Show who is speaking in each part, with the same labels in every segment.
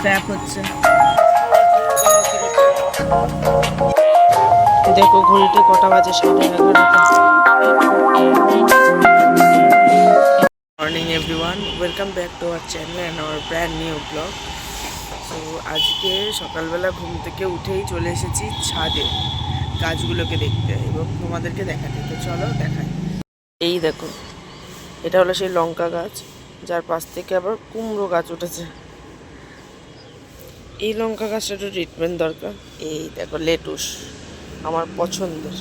Speaker 1: Trap হচ্ছে। দেখো ঘড়িতে কটা বাজে, 11:30। Morning everyone, welcome back to our channel and our brand new blog. So আজকে সকালবেলা ঘুম থেকে উঠেই চলে এসেছি ছাদে গাছগুলোকে দেখতে এবং তোমাদেরকে দেখাতে। তো চলো দেখাই। এই দেখো, এটা হলো সেই লঙ্কা গাছ, যার পাশ থেকে আবার কুমড়ো গাছ উঠেছে। এই লঙ্কা গাছটা একটু ট্রিটমেন্ট দরকার। এই দেখো লেটুস, আমার পছন্দের।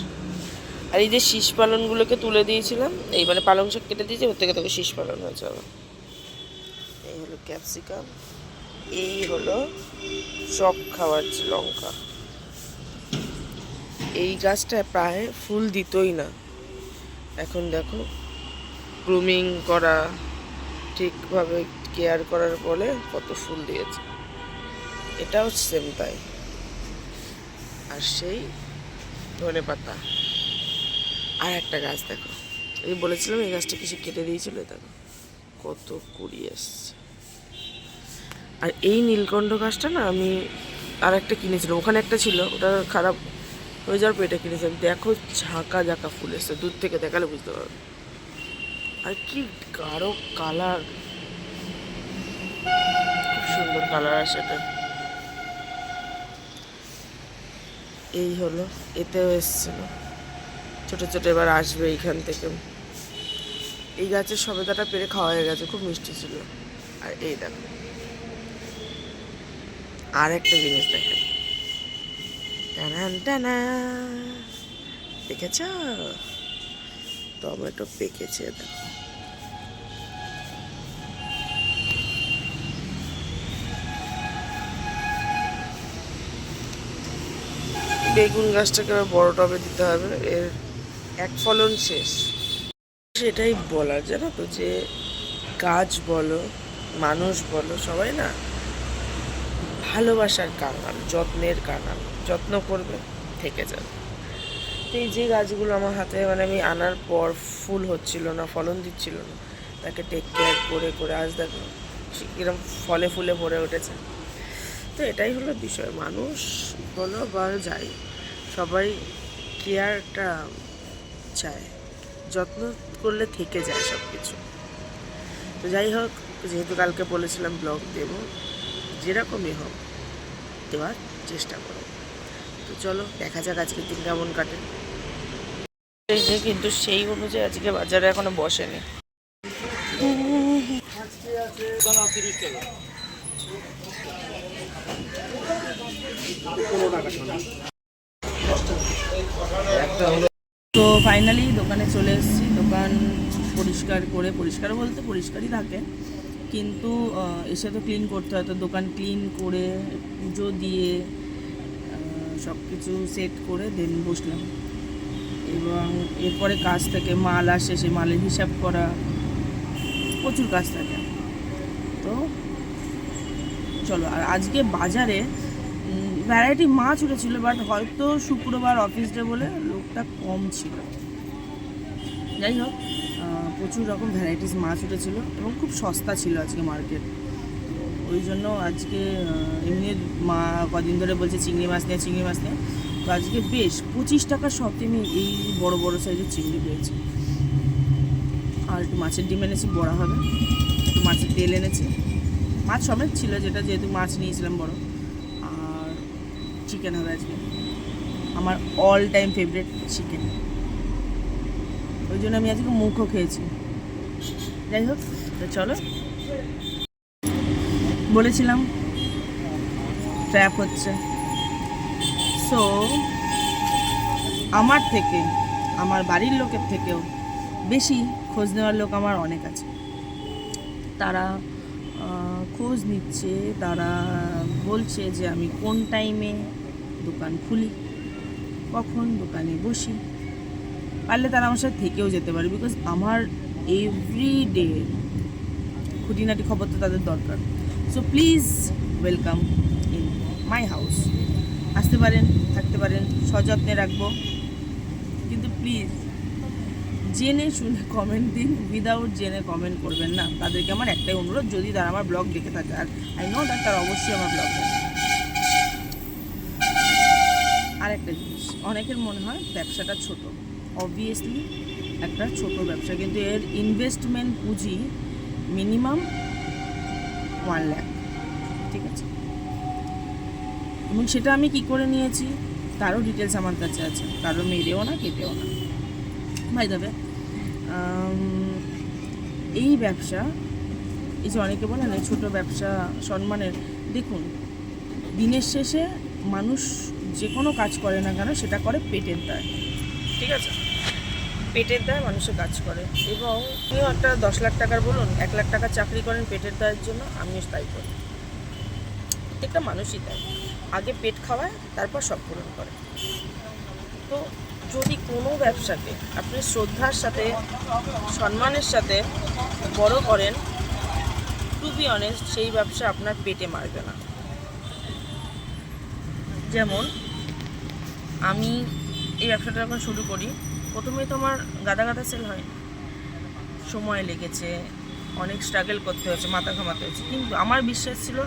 Speaker 1: আর এই যে শীষ পালনগুলোকে তুলে দিয়েছিলাম, এই মানে পালং শাক কেটে দিয়েছি, ওর থেকে তোকে শীষ পালন হয়েছে আবার। এই হলো ক্যাপসিকাম, এই হলো চপ খাওয়ার লঙ্কা। এই গাছটা প্রায় ফুল দিতই না, এখন দেখো গ্রুমিং করা, ঠিকভাবে কেয়ার করার ফলে কত ফুল দিয়েছে। এটাও সেম তাই। আর সেই ধনে পাতা। আর একটা গাছ দেখো, এই বলেছিলাম এই গাছটা কিছু কেটে দিয়েছিল, দেখো কত কুড়ি এসছে। আর এই নীলকণ্ঠ গাছটা না আমি আর একটা কিনেছিলাম, ওখানে একটা ছিল, ওটা খারাপ হয়ে যাওয়ার পেটে কিনেছিলাম। দেখো ঝাঁকা ঝাঁকা ফুল এসছে, দূর থেকে দেখালে বুঝতে পারবে। আর কি গাঢ় কালার, খুব সুন্দর কালার আসে এটা। এই হলো, এতেও এসছিল ছোট ছোট, এবার আসবে এইখান থেকে। এই গাছের সবেদাটা পেরে খাওয়া হয়ে গেছে, খুব মিষ্টি ছিল। আর এই দেখো আর একটা জিনিস দেখেন, টানান টানা, দেখেছ টমেটো পেকেছে, দেখো। বেগুন গাছটাকে আবার বড় টবে দিতে হবে, এর এক ফলন শেষ। সেটাই বলার, জানো তো, যে গাছ বলো মানুষ বলো সবাই না ভালোবাসার কাঙাল, যত্নের কাঙাল। যত্ন করবে থেকে যাবে। তো এই যে গাছগুলো আমার হাতে মানে আমি আনার পর ফুল হচ্ছিল না, ফলন দিচ্ছিল না, তাকে টেক কেয়ার করে করে আজ দেখো কিরম ফলে ফুলে ভরে উঠেছে। তো এটাই হলো বিষয়, মানুষ বলো বা যাই, সবাই কেয়ারটা চায়, যত্ন করলে থেকে যায় সব কিছু। তো যাই হোক, যেহেতু কালকে বলেছিলাম ব্লগ দেব, যেরকমই হোক দেওয়ার চেষ্টা করো। তো চলো দেখা যাক আজকের দিন কেমন কাটে। কিন্তু সেই অনুযায়ী আজকে বাজারে এখনো বসেনি। তো ফাইনালি দোকানে চলে এসেছি। দোকান পরিষ্কার করে, পরিষ্কার বলতে পরিষ্কারই থাকে, কিন্তু এসে তো ক্লিন করতে হয়। তো দোকান ক্লিন করে পুজো দিয়ে সব কিছু সেট করে দেন বসলাম। এবং এরপরে কাজ থেকে মাল আসে, সেই মালের হিসাব করা, প্রচুর কাজ থাকে। তো চলো, আর আজকে বাজারে ভ্যারাইটি মাছ উঠেছিল, বাট হয়তো শুক্রবার অফিস ডে বলে লোকটা কম ছিল। যাই হোক, প্রচুর রকম ভ্যারাইটিস মাছ উঠেছিল এবং খুব সস্তা ছিল আজকে মার্কেট। ওই জন্য আজকে এমনি মা কদিন ধরে বলছে চিংড়ি মাছ নিয়ে, চিংড়ি মাছ নিয়ে। তো আজকে বেশ 25 টাকার সত্যি আমি এই বড় বড় সাইজের চিংড়ি পেয়েছি। আর একটু মাছের ডিম এনেছি, বড়া হবে, একটু মাছের তেল এনেছি, মাছ সমেত ছিল, যেটা যেহেতু মাছ নিয়েছিলাম বড়। আর চিকেন হবে আজকে, আমার অল টাইম ফেভারিট চিকেন, ওই জন্য আমি আজকে মুখও খেয়েছি। যাই হোক, তো চলো, বলেছিলাম ট্র্যাপ হচ্ছে। সো আমার থেকে, আমার বাড়ির লোকের থেকেও বেশি খোঁজ নেওয়ার লোক আমার অনেক আছে। তারা খোঁজ নিচ্ছে, তারা বলছে যে আমি কোন টাইমে দোকান খুলি, কখন দোকানে বসি। পারলে তারা আমার সাথে থেকেও যেতে পারে, বিকজ আমার এভরিডে খুঁটিনাটি খবর তো তাদের দরকার। So please welcome in my house. আসতে পারেন, থাকতে পারেন, সযত্নে রাখবো, কিন্তু প্লিজ জেনে শুনে কমেন্ট দিন, উইদাউট জেনে কমেন্ট করবেন না। তাদেরকে আমার একটাই অনুরোধ, যদি তারা আমার ব্লগ দেখে থাকে, আর আই নো দ্যাট তারা অবশ্যই আমার ব্লগ দেখে। আর একটা জিনিস, অনেকের মনে হয় ব্যবসাটা ছোট, অবভিয়াসলি একটা ছোট ব্যবসা, কিন্তু এর ইনভেস্টমেন্ট পুঁজি মিনিমাম 1 লাখ, ঠিক আছে? এবং সেটা আমি কি করে নিয়েছি তারও ডিটেলস আমার কাছে আছে, কারো মেরেও না কেটেও না। ভাই দেবে এই ব্যবসা, এই যে অনেকে বলে না ছোটো ব্যবসা সম্মানের, দেখুন দিনের শেষে মানুষ যে কোনো কাজ করে না কেন সেটা করে পেটের দায়, ঠিক আছে? পেটের দায় মানুষের কাজ করে, এবং আপনিও একটা 10 লাখ টাকার বলুন 1 লাখ টাকার চাকরি করেন পেটের দায়ের জন্য, আমিও তাই করি। প্রত্যেকটা মানুষই তাই, আগে পেট খাওয়ায় তারপর সব পূরণ করে। তো যদি কোনো ব্যবসাকে আপনি শ্রদ্ধার সাথে সম্মানের সাথে বড় করেন, টু বি অনেস্ট সেই ব্যবসা আপনার পেটে মারবে না। যেমন আমি এই ব্যবসাটা যখন শুরু করি, প্রথমেই তো আমার গাদা গাদা সেল হয়, সময় লেগেছে, অনেক স্ট্রাগল করতে হয়েছে, মাথা ঘামাতে হয়েছে, কিন্তু আমার বিশ্বাস ছিল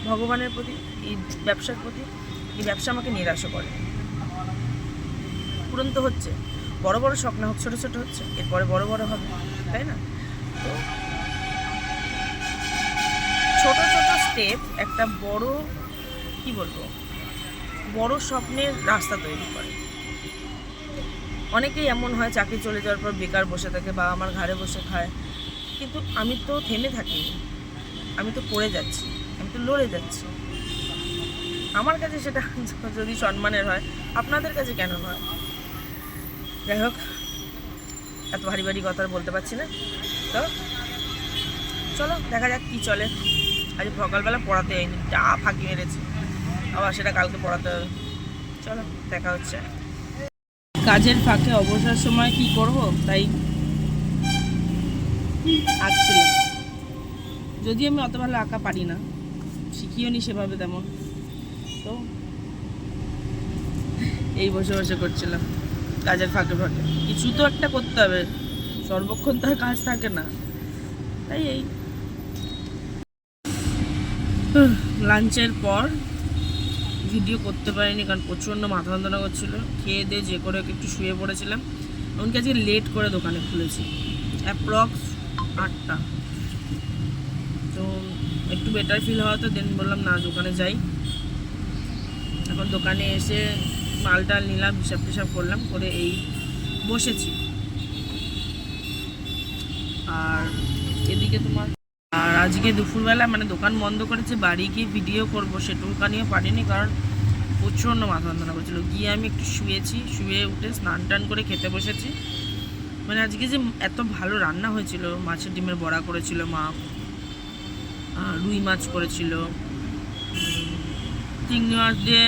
Speaker 1: ভগবানের প্রতি, এই ব্যবসার প্রতি। এই ব্যবসা আমাকে নিরাশও করে, পূরণ তো হচ্ছে, বড় বড় শখ না হোক, ছোটো ছোটো হচ্ছে, এরপরে বড় বড় হবে, তাই না? তো ছোট ছোট স্টেপ একটা বড়, কি বলবো, বড় স্বপ্নের রাস্তা তৈরি করে। অনেকেই এমন হয় চাকরি চলে যাওয়ার পর বেকার বসে থাকে বা আমার ঘরে বসে খায়, কিন্তু আমি তো থেমে থাকিনি, আমি তো করে যাচ্ছি, আমি তো লড়ে যাচ্ছি। আমার কাছে সেটা যদি সম্মানের হয়, আপনাদের কাছে কেন নয়? যাই হোক, এত ভারী ভারী কথা বলতে পারছি না, তো চলো দেখা যাক কী চলে। আজ সকালবেলা পড়াতে হয়নি, যা ফাঁকি মেরেছি, আবার সেটা কালকে পড়াতে হবে। চলো দেখা হচ্ছে। কাজের ফাঁকে অবসর সময় কি করব, তাই আঁকছিলাম। যদি আমি অত ভালো আঁকা পারি না, শিখিও নি সেভাবে তেমন, তো এই বসে বসে করছিলাম কাজের ফাঁকে ফাঁকে। কিছু তো একটা করতে হবে, সর্বক্ষণ তার কাজ থাকে না, তাই এই লাঞ্চের পর ভিডিও করতে পারিনি, কারণ প্রচণ্ড মাথা যন্ত্রণা করছিলো। খেয়ে দিয়ে যে করে একটু শুয়ে পড়েছিলাম। এমনকি আজকে লেট করে দোকানে খুলেছি, অ্যাপ্রক্স 8টা। তো একটু বেটার ফিল হওয়া, তো দেন বললাম না দোকানে যাই। এখন দোকানে এসে মালটাল নিলাম, হিসাব টিসাব করলাম, করে এই বসেছি। আর এদিকে তোমার, আর আজকে দুপুরবেলা মানে দোকান বন্ধ করেছে, বাড়ি গিয়ে ভিডিও করবো সেটুকুখানিও পারিনি, কারণ প্রচণ্ড মাথা যন্ত্রণা করছিলো। গিয়ে আমি একটু শুয়েছি, শুয়ে উঠে স্নান টান করে খেতে বসেছি। মানে আজকে যে এত ভালো রান্না হয়েছিল, মাছের ডিমের বড়া করেছিল মা, রুই মাছ করেছিল, চিংড়ি মাছ দিয়ে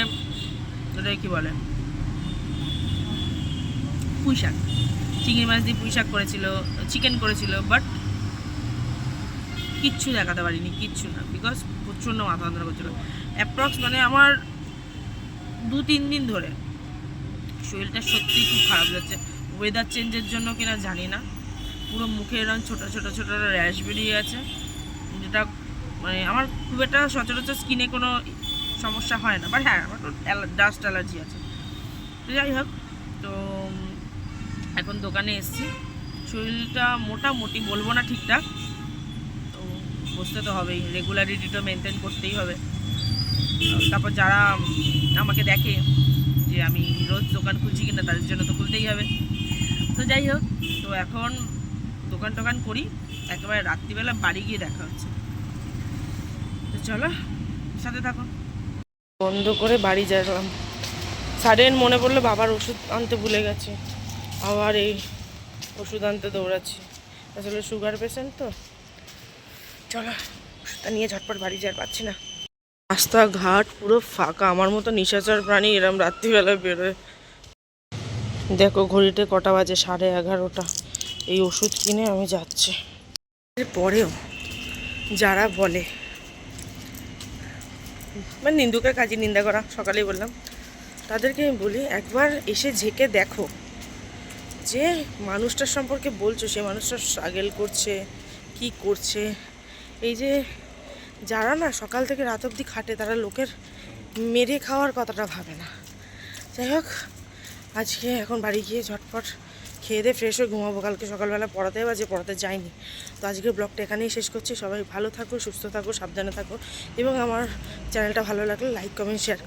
Speaker 1: ওটা কী বলে, পুঁই শাক, চিংড়ি মাছ দিয়ে পুঁই শাক করেছিল, চিকেন করেছিল, বাট কিচ্ছু দেখাতে পারিনি, কিচ্ছু না, বিকজ প্রচণ্ড মাথা যন্ত্রণা করছিলো। অ্যাপ্রক্স মানে আমার 2-3 দিন ধরে শরীরটা সত্যিই খুব খারাপ যাচ্ছে। ওয়েদার চেঞ্জের জন্য কিনা জানি না, পুরো মুখে এরকম ছোটো ছোটো ছোটো র্যাশ বেরিয়ে আছে, যেটা মানে আমার খুব একটা সচরাচর স্কিনে কোনো সমস্যা হয় না, বাট হ্যাঁ আমার তো ডাস্ট অ্যালার্জি আছে। তো যাই হোক, তো এখন দোকানে এসেছি, শরীরটা মোটামুটি বলবো না ঠিকঠাক, তো বসতে তো হবেই, রেগুলারিটি তো মেনটেন করতেই হবে। তারপর যারা আমাকে দেখে যে আমি রোজ দোকান খুলছি কিনা, তাদের জন্য তো খুলতেই হবে। তো যাই হোক, তো এখন দোকান টোকান করি, একেবারে রাত্রিবেলা বাড়ি গিয়ে দেখা হচ্ছে। তো চলো সাথে থাকো। বন্ধ করে বাড়ি গেলাম, সাডেন মনে পড়লো বাবার ওষুধ আনতে ভুলে গেছি, আবার এই ওষুধ আনতে দৌড়াচ্ছি। আসলে সুগার পেশেন্ট তো, চলো ওষুধটা নিয়ে ঝটপট বাড়ি যাওয়ার পাচ্ছি না। রাস্তাঘাট পুরো ফাঁকা, আমার মতো নিশাচর প্রাণী এরম রাত্রিবেলা বেরোয়। দেখো ঘড়িতে কটা বাজে, 11:30। এই ওষুধ কিনে আমি যাচ্ছি। এরপরেও যারা বলে, মানে নিন্দুকের কাজে নিন্দা করা, সকালেই বললাম, তাদেরকে আমি বলি একবার এসে ঝেঁকে দেখো
Speaker 2: যে মানুষটার সম্পর্কে বলছো সে মানুষটা স্ট্রাগল করছে, কি করছে, এই যে যারা না সকাল থেকে রাত অবধি খাটে তারা লোকের মেরে খাওয়ার কথাটা ভাবে না। যাই হোক, আজকে এখন বাড়ি গিয়ে ঝটপট খেয়ে দিয়ে ফ্রেশ হয়ে ঘুমাবো। কালকে সকালবেলা পড়াতে বা যে পড়াতে যায়নি। তো আজকের ব্লগটা এখানেই শেষ করছি। সবাই ভালো থাকো, সুস্থ থাকো, সাবধানে থাকো, এবং আমার চ্যানেলটা ভালো লাগলে লাইক, কমেন্ট, শেয়ার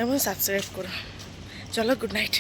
Speaker 2: এবং সাবস্ক্রাইব করো। চলো, গুড নাইট।